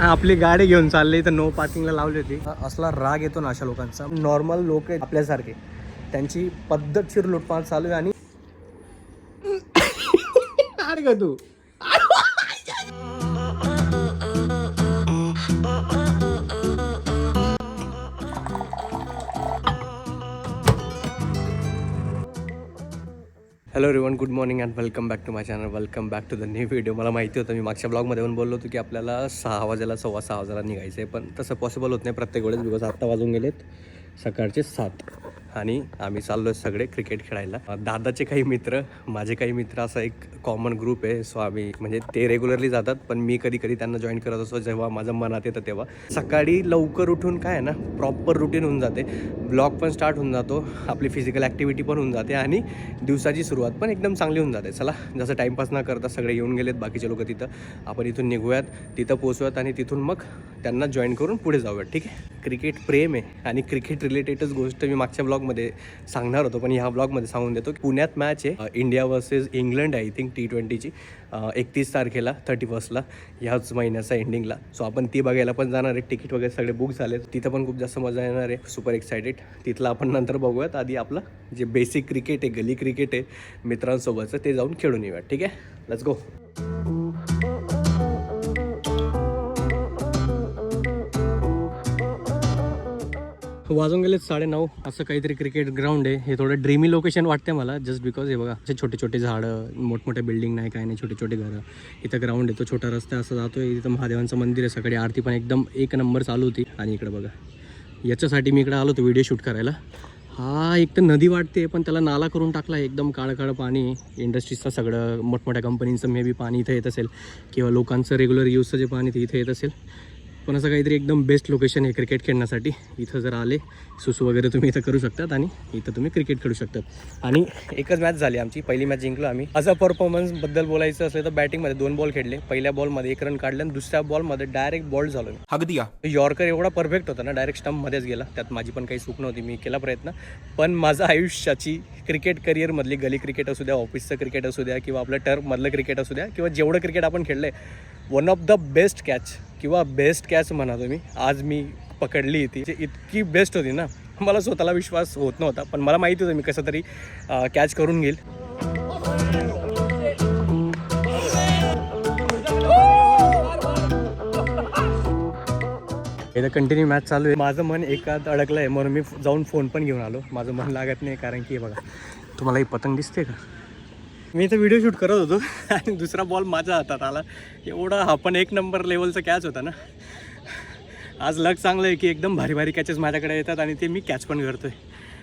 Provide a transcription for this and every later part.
आपली गाडी घेऊन चालली तर नो पार्किंगला लावली होती. असला राग येतो ना अशा लोकांचा. नॉर्मल लोक आहेत आपल्यासारखे, त्यांची पद्धतशीर लुटमार चालू आहे. आणि अरे का तू hello everyone, good morning and welcome back to my channel. Welcome back to the new video. मला माहिती होतं, मी मागच्या ब्लॉगमध्ये पण बोललो होतो की आपल्याला 6 वाजेला 6:15 निघायचं आहे, पण तसं पॉसिबल होत नाही प्रत्येक वेळेस. बिकॉज आत्ता वाजून गेलेत सकाळचे 7 आणि आम्ही चाललो आहे सगळे क्रिकेट खेळायला. दादाचे काही मित्र, माझे काही मित्र, असा एक कॉमन ग्रुप आहे. सो आम्ही म्हणजे ते रेग्युलरली जातात, पण मी कधी कधी त्यांना जॉईन करत असतो जेव्हा माझं मनात येतं तेव्हा. सकाळी लवकर उठून काय आहे ना, प्रॉपर रुटीन होऊन जाते. ब्लॉग पण स्टार्ट होऊन जातो, आपली फिजिकल ॲक्टिव्हिटी पण होऊन जाते आणि दिवसाची सुरुवात पण एकदम चांगली होऊन जाते. चला, जसं टाईमपास न करता सगळे येऊन गेलेत बाकीचे लोक तिथं, आपण इथून निघूयात, तिथं पोचूयात आणि तिथून मग त्यांना जॉईन करून पुढे जाऊयात. ठीक आहे. क्रिकेट प्रेम आहे आणि क्रिकेट रिलेटेडच गोष्ट मी मागच्या ब्लॉगमध्ये सांगणार होतो, पण ह्या ब्लॉगमध्ये सांगून देतो की पुण्यात मॅच आहे India versus England, I think T20ची 31 तारखेला 31ला ह्याच महिन्याचा एंडिंगला. सो आपण ती बघायला पण जाणार आहे. तिकीट वगैरे सगळे बुक झाले, तिथं पण खूप जास्त मजा येणार आहे. Super excited. तिथलं आपण नंतर बघूयात. आधी आपलं जे बेसिक क्रिकेट आहे, गली क्रिकेट आहे मित्रांसोबतचं, ते जाऊन खेळून येऊयात. ठीक आहे, लेट्स गो. वाजून गेले 9:30. असं काहीतरी क्रिकेट ग्राउंड आहे. हे थोडं ड्रीमी लोकेशन वाटते मला, जस्ट बिकॉज हे बघा, असे छोटे छोटे झाडं, मोठमोठे बिल्डिंग नाही, काय नाही, छोटे छोटे घरं. इथं ग्राउंड आहे, तो छोटा रस्ता असं जातो आहे. इथं महादेवांचं मंदिर आहे. सकाळी आरती पण एकदम एक नंबर चालू होती. आणि इकडं बघा, याच्यासाठी मी इकडं आलो होतो व्हिडिओ शूट करायला. हा एक तर नदी वाटते, पण त्याला नाला करून टाकला. एकदम काळं पाणी. इंडस्ट्रीजचं सगळं, मोठमोठ्या कंपनीचं मे बी पाणी इथं येत असेल, किंवा लोकांचं रेग्युलर यूजचं जे पाणी ते इथं येत असेल. पण असं काहीतरी एकदम बेस्ट लोकेशन आहे क्रिकेट खेळण्यासाठी. इथं जर आले, सुसू वगैरे तुम्ही इथं करू शकतात आणि इथं तुम्ही क्रिकेट खेळू शकतात. आणि एकच मॅच झाली आमची, पहिली मॅच जिंकलो आम्ही. असं परफॉर्मन्सबद्दल बोलायचं असलं तर बॅटिंगमध्ये 2 बॉल खेळले. पहिल्या बॉलमध्ये 1 रन काढलं आणि दुसऱ्या बॉलमध्ये डायरेक्ट बॉल्ड झालो. अगदी यॉर्कर एवढा परफेक्ट होता ना, डायरेक्ट स्टंपमध्येच गेला. त्यात माझी पण काही चूक नव्हती, मी केला प्रयत्न. पण माझं आयुष्याची क्रिकेट करिअरमधली, गली क्रिकेट असू द्या, ऑफिसचं क्रिकेट असू द्या, किंवा आपलं टर्फमधलं क्रिकेट असू द्या, किंवा जेवढं क्रिकेट आपण खेळलं आहे, one of the best catch किंवा बेस्ट कॅच म्हणा तुम्ही, आज मी पकडली ती. जे इतकी बेस्ट होती ना, मला स्वतःला विश्वास होत नव्हता, पण मला माहिती होतं मी कसं तरी कॅच करून घेईल. इथं कंटिन्यू मॅच चालू आहे. माझं मन एकात अडकलं आहे, म्हणून मी जाऊन फोन पण घेऊन आलो. माझं मन लागत नाही, कारण की बघा, तुम्हाला ही पतंग दिसते का? मी इथं व्हिडिओ शूट करत होतो आणि दुसरा बॉल माझ्या हातात आला. एवढा हा पण 1 नंबर लेवलचा कॅच होता ना. आज लक चांगलं आहे की एकदम भारी भारी कॅचेस माझ्याकडे येतात आणि ते मी कॅच पण करतोय.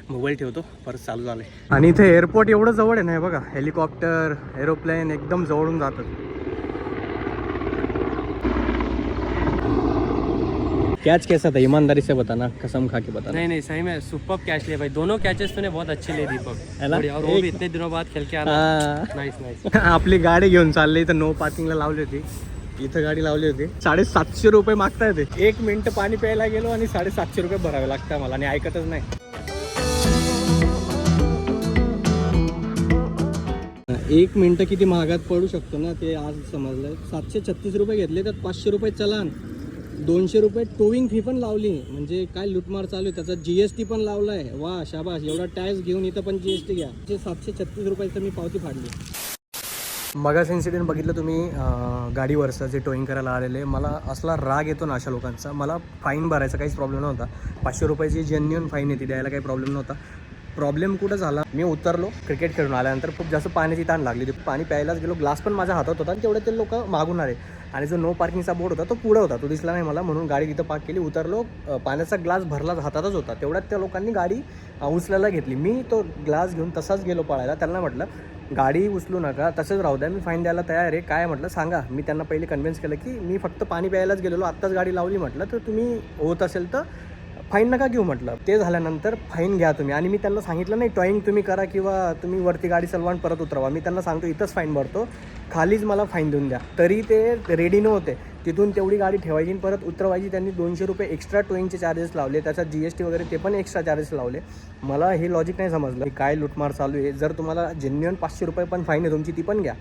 मोबाईल ठेवतो, परत चालू झालं आहे. आणि इथे एअरपोर्ट एवढं जवळ आहे ना, बघा, हेलिकॉप्टर, एरोप्लेन एकदम जवळून जातात. कैच कैसा था, ईमानदारी से बताना, कसम खा के बताना. नहीं सही में सुपर कैच लिए भाई. दोनों कैचेस तूने बहुत अच्छे लिए दीपक, है ना? और वो भी इतने दिनों बाद खेल के आना. नाइस. आपली गाडी घेऊन चालली तर नो पार्किंगला लावली होती. इथं गाडी लावली होती. 750 रुपये मागताय ते. 1 मिनिट पाणी प्यायला गेलो आणि 750 रुपये भरावे लागतात मला, आणि ऐकतच नाही. 1 मिनिट किती महागात पडू शकतो ना, ते आज समजलं. 736 रुपये घेतले, त्यात 500 रुपये चलान, 200 रुपये टोविंग फी पण लावली. म्हणजे काय लुटमार चालू आहे. त्याचा GST पण लावलाय. वा शाबास, एवढा टॅक्स घेऊन इथं पण GST घ्या. 736 रुपयाचं मी पावती फाडली. मगाच इन्सिडेंट बघितलं तुम्ही, गाडीवरचं जे टोईंग करायला आलेले. मला असला राग येतो ना अशा लोकांचा. मला फाईन भरायचा काहीच प्रॉब्लेम नव्हता. 500 रुपयाची जेन्युइन फाईन येते, द्यायला काही प्रॉब्लेम नव्हता. प्रॉब्लेम कुठं झाला, मी उतरलो क्रिकेट खेळून आल्यानंतर, खूप जास्त पाण्याची ताण लागली. ते पाणी प्यायलाच गेलो, ग्लास पण माझ्या हातात होता आणि तेवढे ते लोक मागून आले. आणि जो नो पार्किंगचा बोर्ड होता तो पुढे होता, तो दिसला नाही मला, म्हणून गाडी तिथं पार्क केली. उतरलो, पाण्याचा ग्लास भरला हातातच होता. तेवढ्यात त्या लोकांनी गाडी उचलायला घेतली. मी तो ग्लास घेऊन तसाच गेलो पळायला. त्यांना म्हटलं गाडी उचलू नका, तसंच राहू द्या, मी फाईन द्यायला तयार आहे. काय म्हटलं सांगा. मी त्यांना पहिले कन्व्हिन्स केलं की मी फक्त पाणी प्यायलाच गेलेलो, आत्ताच गाडी लावली. म्हटलं तर तुम्ही होत असेल तर फाईन नका घेऊ म्हटलं. ते झाल्यानंतर फाईन घ्या तुम्ही. आणि मी त्यांना सांगितलं नाही टॉईंग तुम्ही करा किंवा तुम्ही वरती गाडी चलवान परत उतरवा. मी त्यांना सांगतो इथंच फाईन भरतो, खालीच मला फाईन देऊन द्या. तरी ते रेडी नव्हते. तिथून तेवढी गाडी ठेवायची आणि परत उतरवायची. त्यांनी 200 रुपये एक्स्ट्रा टोईंगचे चार्जेस लावले, त्याच्यात GST वगैरे ते पण एक्स्ट्रा चार्जेस लावले. मला हे लॉजिक नाही समजलं की काय लुटमार चालू आहे. जर तुम्हाला जेन्युइन 500 रुपये पण फाईन आहे तुमची, ती पण घ्या.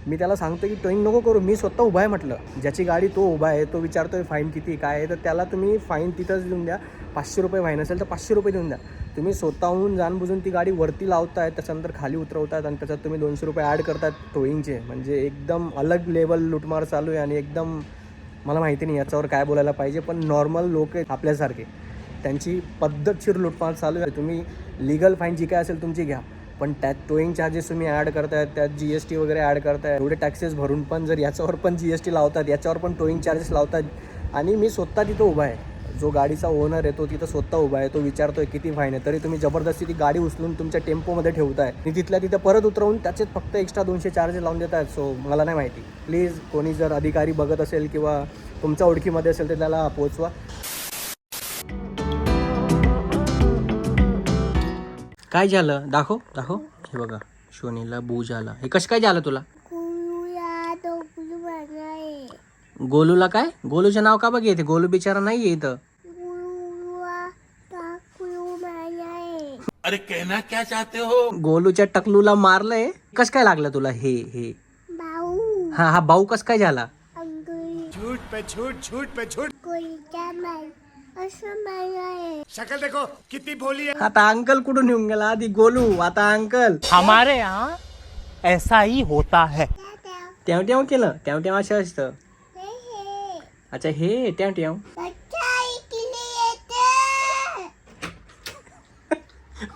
मी त्याला सांगतो की टोईंग नको करू, मी स्वतः उभा आहे म्हटलं. ज्याची गाडी तो उभा आहे, तो विचारतोय फाईन किती काय आहे, तर त्याला तुम्ही फाईन तिथंच देऊन द्या. 500 रुपये फाईन असेल तर 500 रुपये देऊन द्या. तुम्ही स्वतःहून जाणबुजून ती गाडी वरती लावताय, त्याच्यानंतर खाली उतरवतात आणि त्याच्यात तुम्ही 200 रुपये ॲड करतात टोईंगचे. म्हणजे एकदम अलग लेवल लुटमार चालू आहे आणि एकदम मला माहिती नाही याच्यावर काय बोलायला पाहिजे. पण नॉर्मल लोक आहेत आपल्यासारखे, त्यांची पद्धतशीर लुटमार चालू आहे. तुम्ही लिगल फाईन जी काय असेल तुमची घ्या, पण त्यात टोईंग चार्जेस तुम्ही ॲड करतायत, त्यात GST वगैरे ॲड करताय. एवढे टॅक्सेस भरून पण जर याच्यावर पण GST लावतात, याच्यावर पण टोईंग चार्जेस लावतात. आणि मी स्वतः तिथं उभा आहे, जो गाडीचा ओनर आहे तो तिथं स्वतः उभा आहे, तो विचारतोय किती फाईन आहे, तरी तुम्ही जबरदस्ती ती गाडी उचलून तुमच्या टेम्पोमध्ये ठेवताय आणि तिथल्या तिथं परत उतरवून त्याचेच फक्त एक्स्ट्रा 200 चार्जेस लावून देत आहेत. सो मला नाही माहिती, प्लीज कोणी जर अधिकारी बघत असेल किंवा तुमच्या ओळखीमध्ये असेल तर त्याला पोचवा. काय झालं दाखव दाखव. हे बघा शोनीला बूज आला. हे कसं काय झालं तुला? गोलूला काय? गोलूचं नाव का बघ येते? गोलू बिचारा नाही आहे इथं. अरे कहना क्या चाहते हो? गोलूच्या टकलूला मारलंय. कस काय लागलं तुला हे हे? हा हा भाऊ कस काय झाला? झूठ पे झूठ, झूठ पे झूठ. शक्ल देखो कितनी भोली है. आता अंकल कुठून येऊन गेला? आधी गोलू, आता अंकल. हमारे यहाँ ऐसा ही होता है. ट्याव ट्याव केलं. ट्याव ट्याव असं असतं. अच्छा हे ट्याव ट्याव.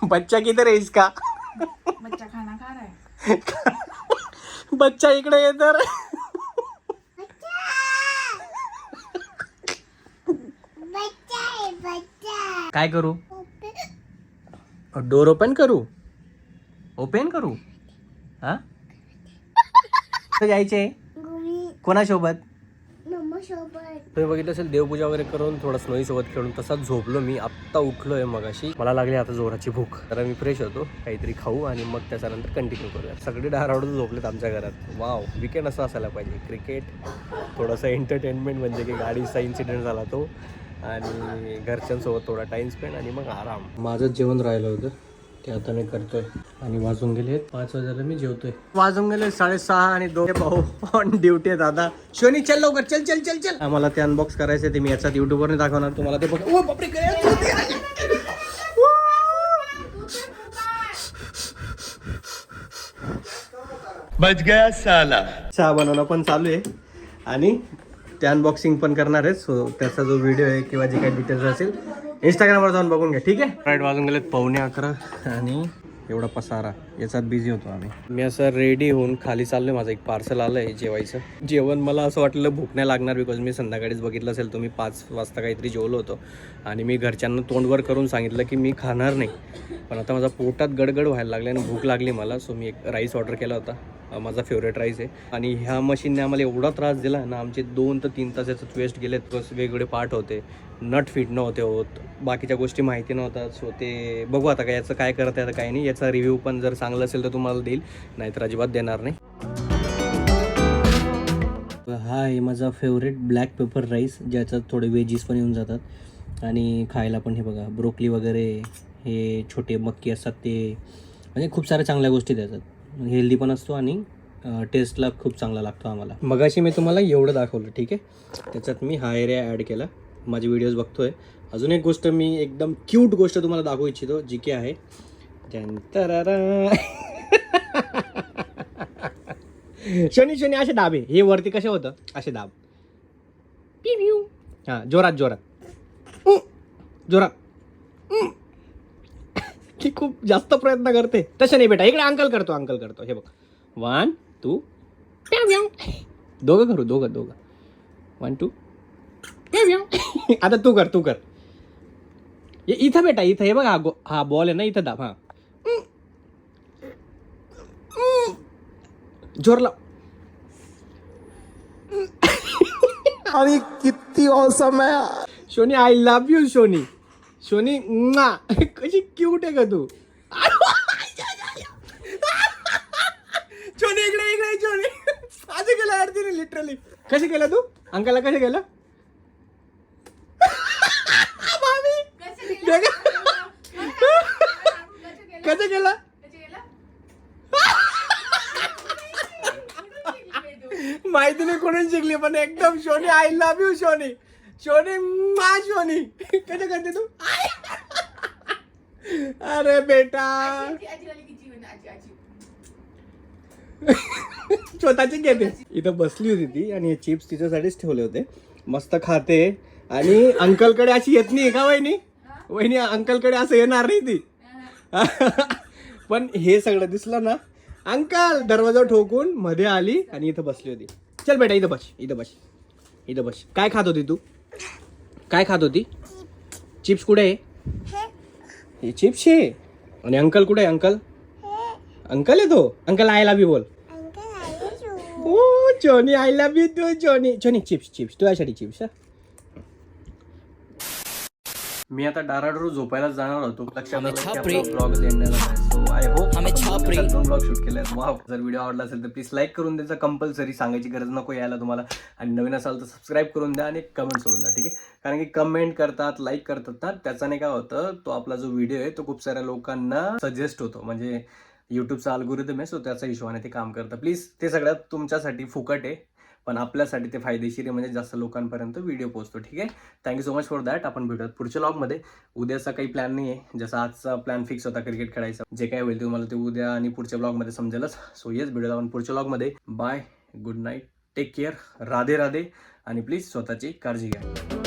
बच्चा किधर है इसका? बच्चा खाना खा रहा है. बच्चा इकडे ये तर. काय करू? डोर ओपन करू? ओपन करू? हा जायचे कोणासोबत? तुम्ही बघितलं असेल देवपूजा वगैरे करून थोडं स्नोई सोबत खेळून तसाच झोपलो मी. आत्ता उठलोय मगाशी. मला लागली आता जोराची भूक, तर मी फ्रेश होतो, काहीतरी खाऊ आणि मग त्याच्यानंतर कंटिन्यू करूया. सगळे डारावडून झोपलेत आमच्या घरात. वाव, विकेंड असं असायला पाहिजे. क्रिकेट, थोडंसं एंटरटेनमेंट, म्हणजे की गाडीचा इन्सिडेंट झाला तो, आणि घरच्यांसोबत थोडा टाइम स्पेंड आणि मग आराम. माझं जेवण राहिलं होतं ते आता मी करतोय आणि वाजून गेले 5 वाजायला मी जेवतोय. वाजून गेले 6:30 आणि दोघे भाऊ ऑन ड्युटी आहेत. आता शोनी चल लवकर, चल चल चल चल. आम्हाला ते अनबॉक्स करायचं ते मी याच्यात युट्यूबवरने दाखवणार तुम्हाला. ते बघ. ओ बापरे, बच गया साला. चहा बनवणं पण चालू आहे आणि ते अनबॉक्सिंग पण करणार आहे. सो त्याचा जो व्हिडिओ आहे किंवा जे काही डिटेल्स असेल इंस्टाग्रामवर जाऊन बघून घ्या, ठीक आहे. राईट वाजून गेलेत 11:15 आणि एवढा पसारा याच्यात बिझी होतो आम्ही. मी असं रेडी होऊन खाली चाललोय. माझं एक पार्सल आलं आहे जेवायचं. जेवण मला असं वाटलं भूक नाही लागणार, बिकॉज मी संध्याकाळीच बघितलं असेल तुम्ही 5 वाजता काहीतरी जेवलो होतो आणि मी घरच्यांना तोंडवर करून सांगितलं की मी खाणार नाही. पण आता माझा पोटात गडगड व्हायला लागले आणि भूक लागली मला. सो मी एक राईस ऑर्डर केला होता, माझा फेवरेट राईस आहे. आणि ह्या मशीनने आम्हाला एवढा त्रास दिला ना, आमचे 2 ते 3 तास याचं वेस्ट गेलेत. बस वेगवेगळे पार्ट होते, नट फिट नव्हते होत, बाकीच्या गोष्टी माहिती नव्हतात. सो ते बघू आता काय याचं काय करता येतं काय नाही. याचा रिव्ह्यू पण जर चांगला असेल तर तुम्हाला देईल, नाहीतर अजिबात देणार नाही. हा आहे माझा फेवरेट ब्लॅक पेपर राईस, ज्याच्यात थोडे वेजीस पण येऊन जातात आणि खायला पण हे बघा ब्रोकली वगैरे, हे छोटे मक्की असतात ते, म्हणजे खूप साऱ्या चांगल्या गोष्टी त्याच्यात. हेल्दी पण असतो आणि टेस्टला खूप चांगला लागतो आम्हाला. मगाशी मी तुम्हाला एवढं दाखवलं, ठीक आहे. त्याच्यात मी हा एरिया ॲड केला. माझे व्हिडिओज बघतोय. अजून एक गोष्ट मी एकदम क्यूट गोष्ट तुम्हाला दाखवू इच्छितो, जी की आहे शनी शनी असे दाबे. हे वरती कसे होतं असे दाब. हां, जोरात जोरात जोरात. ती खूप जास्त प्रयत्न करते. तसं नाही बेटा, इकडे अंकल करतो, अंकल करतो. हे बघ, 1 2 दोघं करू, दोघं 1 2. आता तू कर, तू कर. इथं बेटा, इथं हे बघ, हा बॉल आहे ना, इथं दाब. हा जोरला. अरे किती औसम है. शोनी, आय लव्ह यू शोनी. शोनी कशी क्यूट आहे का तू. शोनी इकडे इकडे. शोनी असं केलं यार तिने, लिटरली. कसं केलं तू अंकलला? कसं केलं? कसं केलं? कुठून शिकली पण एकदम शोनी. आय लव्ह यू शोनी. शोनी मा शोनी. कसं करते तू? अरे बेटा स्वतःची घेते. इथं बसली होती ती आणि हे चिप्स तिच्यासाठीच ठेवले होते. मस्त खाते आणि अंकलकडे अशी येत नाही का वहिनी? वहिनी अंकलकडे असं येणार नाही ती. पण हे सगळं दिसलं ना, अंकल दरवाजा ठोकून मध्ये आली आणि इथं बसली होती. चल बेटा इथं बस, इथं बस, इथं बस. काय खात होती तू? काय खात होती? चिप्स कुठे आहे? हे चिप्स आहे. आणि अंकल कुठे आहे? अंकल अंकल आहे तो. अंकल आय लव्ह यू बोल. ओ Johnny I love you too Johnny. Johnny chips chips तुझ्यासाठी चिप्स. मी आता डाराडोर झोपायला जाणार होतो. लक्षात blog so I hope 2 blog shoot केले. वाव. जर व्हिडिओ आवडला असेल तर प्लीज लाईक करून द्यायचा कंपल्सरी. सांगायची गरज नको यायला तुम्हाला. आणि नवीन असाल तर सबस्क्राईब करून द्या आणि कमेंट सोडून द्या. ठीक आहे. कारण की कमेंट करतात लाईक करतात ना, त्याच्याने काय होतं, तो आपला जो व्हिडिओ आहे तो खूप साऱ्या लोकांना सजेस्ट होतो. म्हणजे यूट्यूबचा अल्गोरिदम आहे, सो त्याच्या हिशोबाने ते काम करतं. प्लीज ते सगळ्यात तुमच्यासाठी फुकट आहे पण आपल्यासाठी ते फायदेशीर आहे. म्हणजे जास्त लोकांपर्यंत व्हिडिओ पोहोचतो. ठीक आहे. Thank you so much for that. आपण भेटूयात पुढच्या व्लॉगमध्ये. उद्याचा काही प्लॅन नाही आहे. जसा आजचा प्लॅन फिक्स होता क्रिकेट खेळायचा. जे काय होईल तुम्हाला ते उद्या आणि पुढच्या व्लॉगमध्ये समजेलच. सो येस भेटूया आपण पुढच्या व्लॉगमध्ये. Bye, good night, take care, Radhe Radhe आणि प्लीज स्वतःची काळजी घ्या.